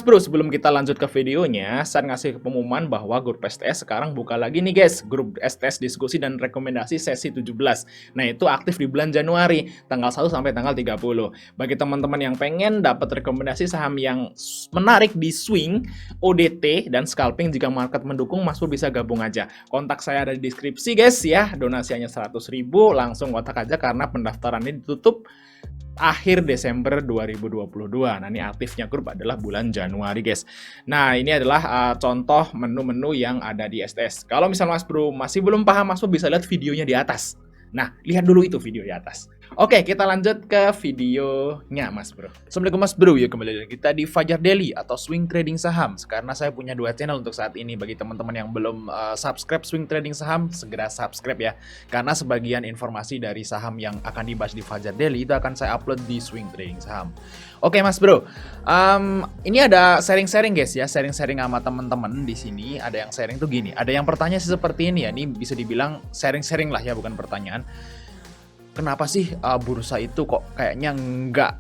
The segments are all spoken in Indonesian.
Mas Bro, sebelum kita lanjut ke videonya, saya ngasih pengumuman bahwa grup STS sekarang buka lagi nih guys, grup STS diskusi dan rekomendasi sesi 17. Nah, itu aktif di bulan Januari, tanggal 1 sampai tanggal 30. Bagi teman-teman yang pengen dapat rekomendasi saham yang menarik di swing, ODT, dan scalping jika market mendukung, Mas Bro bisa gabung aja. Kontak saya ada di deskripsi guys ya, donasi hanya 100.000, langsung kontak aja karena pendaftarannya ditutup akhir Desember 2022. Nah, ini aktifnya grup adalah bulan Januari, guys. Nah, ini adalah contoh menu-menu yang ada di STS. Kalau misal Mas Bro masih belum paham, Mas Bro bisa lihat videonya di atas. Nah, lihat dulu itu video di atas. Oke, kita lanjut ke videonya, Mas Bro. Assalamualaikum Mas Bro, ya kembali lagi kita di Fajar Daily atau Swing Trading Saham. Karena saya punya 2 channel untuk saat ini. Bagi teman-teman yang belum subscribe Swing Trading Saham, segera subscribe ya. Karena sebagian informasi dari saham yang akan dibahas di Fajar Daily itu akan saya upload di Swing Trading Saham. Oke, Mas Bro, ini ada sharing-sharing guys ya, sharing-sharing sama teman-teman di sini. Ada yang sharing tuh gini, ada yang bertanya seperti ini ya. Ini bisa dibilang sharing-sharing lah ya, bukan pertanyaan. Kenapa sih bursa itu kok kayaknya nggak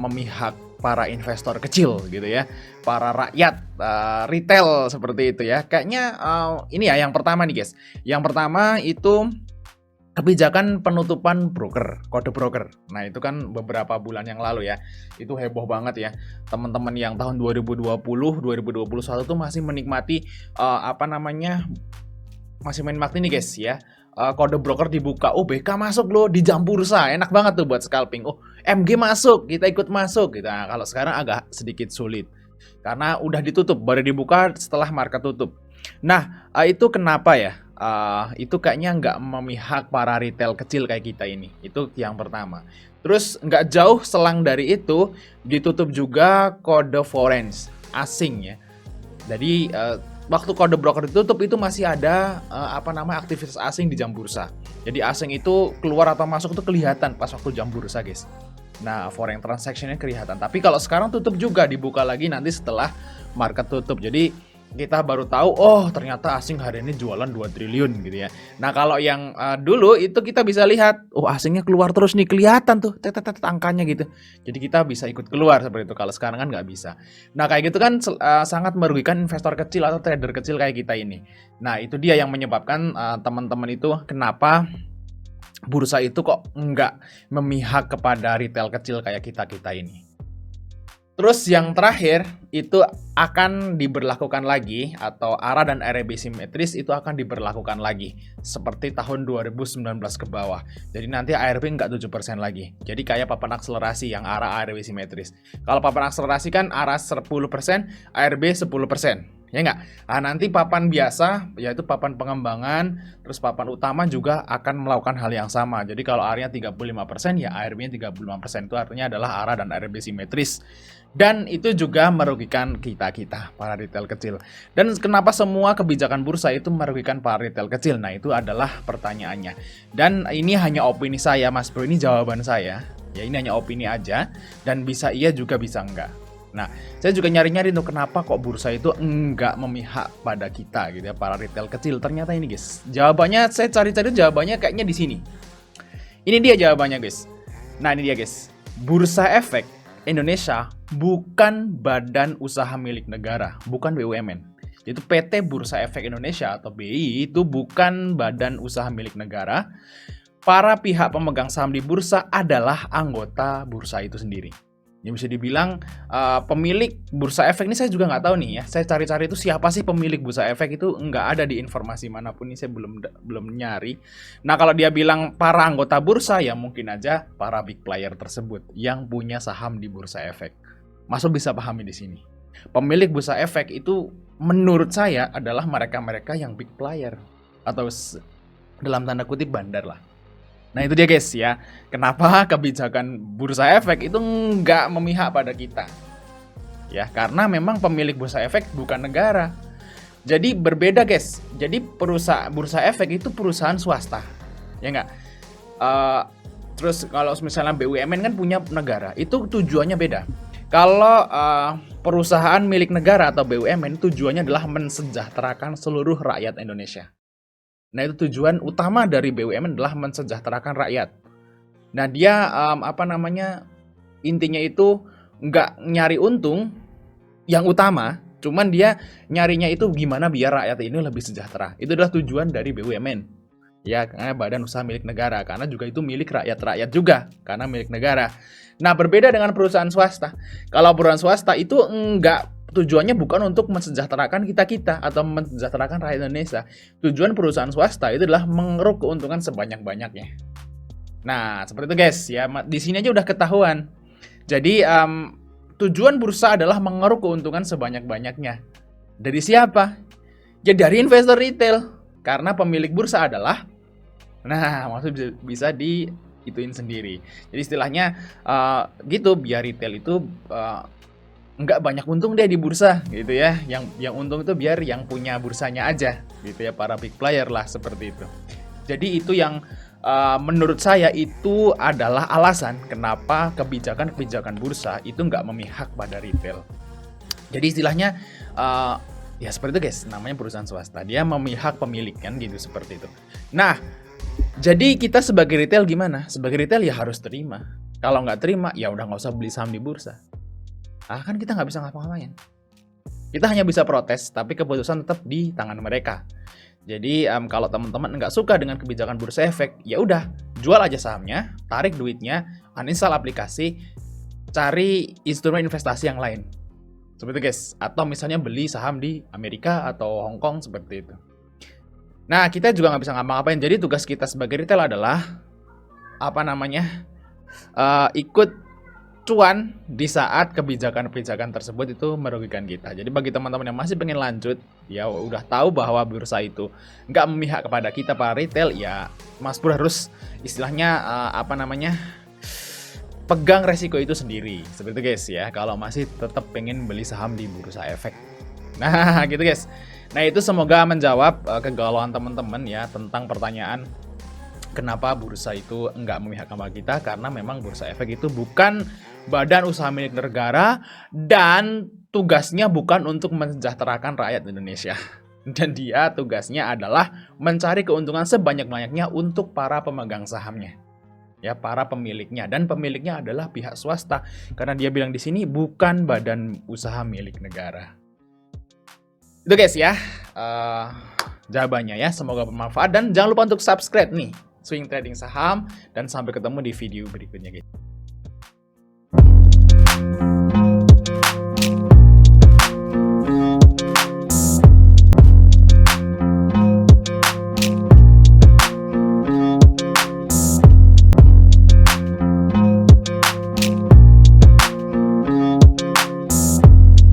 memihak para investor kecil gitu ya, para rakyat retail seperti itu ya? Kayaknya ini ya yang pertama nih guys. Yang pertama itu kebijakan penutupan broker, kode broker. Nah, itu kan beberapa bulan yang lalu ya. Itu heboh banget ya. Teman-teman yang tahun 2020, 2021 tuh masih menikmati masih menikmati nih guys ya. Kode broker dibuka, oh BK masuk loh di jam bursa, enak banget tuh buat scalping. Oh MG masuk, kita ikut masuk gitu. Nah, kalau sekarang agak sedikit sulit karena udah ditutup, baru dibuka setelah market tutup. Nah, itu kenapa ya? Itu kayaknya nggak memihak para retail kecil kayak kita ini. Itu yang pertama. Terus nggak jauh selang dari itu ditutup juga kode foreign asing ya. Jadi waktu kode broker ditutup itu masih ada aktivitas asing di jam bursa. Jadi asing itu keluar atau masuk itu kelihatan pas waktu jam bursa guys. Nah, foreign transaction-nya kelihatan. Tapi kalau sekarang tutup juga, dibuka lagi nanti setelah market tutup. Jadi kita baru tahu, oh ternyata asing hari ini jualan 2 triliun gitu ya. Nah, kalau yang dulu itu kita bisa lihat, oh asingnya keluar terus nih, kelihatan tuh angkanya gitu. Jadi kita bisa ikut keluar seperti itu. Kalau sekarang kan nggak bisa. Nah, kayak gitu kan sangat merugikan investor kecil atau trader kecil kayak kita ini. Nah, itu dia yang menyebabkan teman-teman itu kenapa bursa itu kok nggak memihak kepada retail kecil kayak kita-kita ini. Terus yang terakhir itu akan diberlakukan lagi atau ARA dan ARB simetris itu akan diberlakukan lagi seperti tahun 2019 ke bawah. Jadi nanti ARB nggak 7% lagi. Jadi kayak papan akselerasi yang ARA ARB simetris. Kalau papan akselerasi kan ARA 10%, ARB 10%. Ya nggak? Nah, nanti papan biasa, yaitu papan pengembangan, terus papan utama juga akan melakukan hal yang sama. Jadi kalau ARA-nya 35%, ya ARB-nya 35%. Itu artinya adalah ARA dan ARB simetris. Dan itu juga merugikan kita-kita, para retail kecil. Dan kenapa semua kebijakan bursa itu merugikan para retail kecil? Nah, itu adalah pertanyaannya. Dan ini hanya opini saya, Mas Bro. Ini jawaban saya. Ya, ini hanya opini aja. Dan bisa iya juga bisa enggak. Nah, saya juga nyari-nyari tuh kenapa kok bursa itu enggak memihak pada kita gitu ya, para retail kecil. Ternyata ini guys, jawabannya saya cari-cari jawabannya kayaknya di sini. Ini dia jawabannya guys. Nah, ini dia guys. Bursa Efek Indonesia bukan badan usaha milik negara, bukan BUMN. Itu PT Bursa Efek Indonesia atau BI itu bukan badan usaha milik negara. Para pihak pemegang saham di bursa adalah anggota bursa itu sendiri. Yang bisa dibilang pemilik Bursa Efek ini saya juga nggak tahu nih ya. Saya cari-cari itu siapa sih pemilik Bursa Efek itu nggak ada di informasi manapun, ini saya belum nyari. Nah, kalau dia bilang para anggota bursa ya mungkin aja para big player tersebut yang punya saham di Bursa Efek. Masuk bisa pahami di sini. Pemilik Bursa Efek itu menurut saya adalah mereka-mereka yang big player atau dalam tanda kutip bandar lah. Nah, itu dia guys ya, kenapa kebijakan Bursa Efek itu nggak memihak pada kita. Ya, karena memang pemilik Bursa Efek bukan negara. Jadi berbeda guys, jadi Bursa Efek itu perusahaan swasta. Ya nggak? Terus kalau misalnya BUMN kan punya negara, itu tujuannya beda. Kalau perusahaan milik negara atau BUMN tujuannya adalah mensejahterakan seluruh rakyat Indonesia. Nah, itu tujuan utama dari BUMN adalah mensejahterakan rakyat. Nah, dia intinya itu nggak nyari untung, yang utama, cuman dia nyarinya itu gimana biar rakyat ini lebih sejahtera. Itu adalah tujuan dari BUMN. Ya, karena badan usaha milik negara, karena juga itu milik rakyat-rakyat juga, karena milik negara. Nah, berbeda dengan perusahaan swasta. Kalau perusahaan swasta itu enggak, tujuannya bukan untuk mensejahterakan kita-kita atau mensejahterakan rakyat Indonesia. Tujuan perusahaan swasta itu adalah mengeruk keuntungan sebanyak-banyaknya. Nah, seperti itu guys, ya di sini aja udah ketahuan. Jadi tujuan bursa adalah mengeruk keuntungan sebanyak-banyaknya. Dari siapa? Ya dari investor retail. Karena pemilik bursa adalah, nah maksudnya bisa diituin sendiri. Jadi istilahnya gitu, biar retail itu nggak banyak untung deh di bursa gitu ya. Yang untung itu biar yang punya bursanya aja gitu ya, para big player lah seperti itu. Jadi itu yang menurut saya itu adalah alasan kenapa kebijakan-kebijakan bursa itu nggak memihak pada retail. Jadi istilahnya ya seperti itu guys, namanya perusahaan swasta. Dia memihak pemilik kan gitu, seperti itu. Nah, jadi kita sebagai retail gimana? Sebagai retail ya harus terima. Kalau nggak terima, ya udah nggak usah beli saham di bursa. Kan kita nggak bisa ngapa-ngapain. Kita hanya bisa protes, tapi keputusan tetap di tangan mereka. Jadi kalau teman-teman nggak suka dengan kebijakan bursa efek, ya udah jual aja sahamnya, tarik duitnya, uninstall aplikasi, cari instrumen investasi yang lain. Seperti itu guys, atau misalnya beli saham di Amerika atau Hong Kong seperti itu. Nah, kita juga nggak bisa ngapa-ngapain. Jadi tugas kita sebagai retail adalah ikut cuan di saat kebijakan-kebijakan tersebut itu merugikan kita. Jadi bagi teman-teman yang masih pengen lanjut, ya udah tahu bahwa bursa itu nggak memihak kepada kita para retail, ya Mas Pur harus istilahnya pegang resiko itu sendiri. Seperti itu guys ya, kalau masih tetap pengen beli saham di bursa efek. Nah gitu guys. Nah itu semoga menjawab kegalauan teman-teman ya tentang pertanyaan kenapa bursa itu enggak memihak sama kita. Karena memang bursa efek itu bukan badan usaha milik negara dan tugasnya bukan untuk mensejahterakan rakyat Indonesia. Dan dia tugasnya adalah mencari keuntungan sebanyak-banyaknya untuk para pemegang sahamnya. Ya, para pemiliknya, dan pemiliknya adalah pihak swasta karena dia bilang di sini bukan badan usaha milik negara. Itu guys ya jawabannya ya, semoga bermanfaat dan jangan lupa untuk subscribe nih Swing Trading Saham dan sampai ketemu di video berikutnya guys.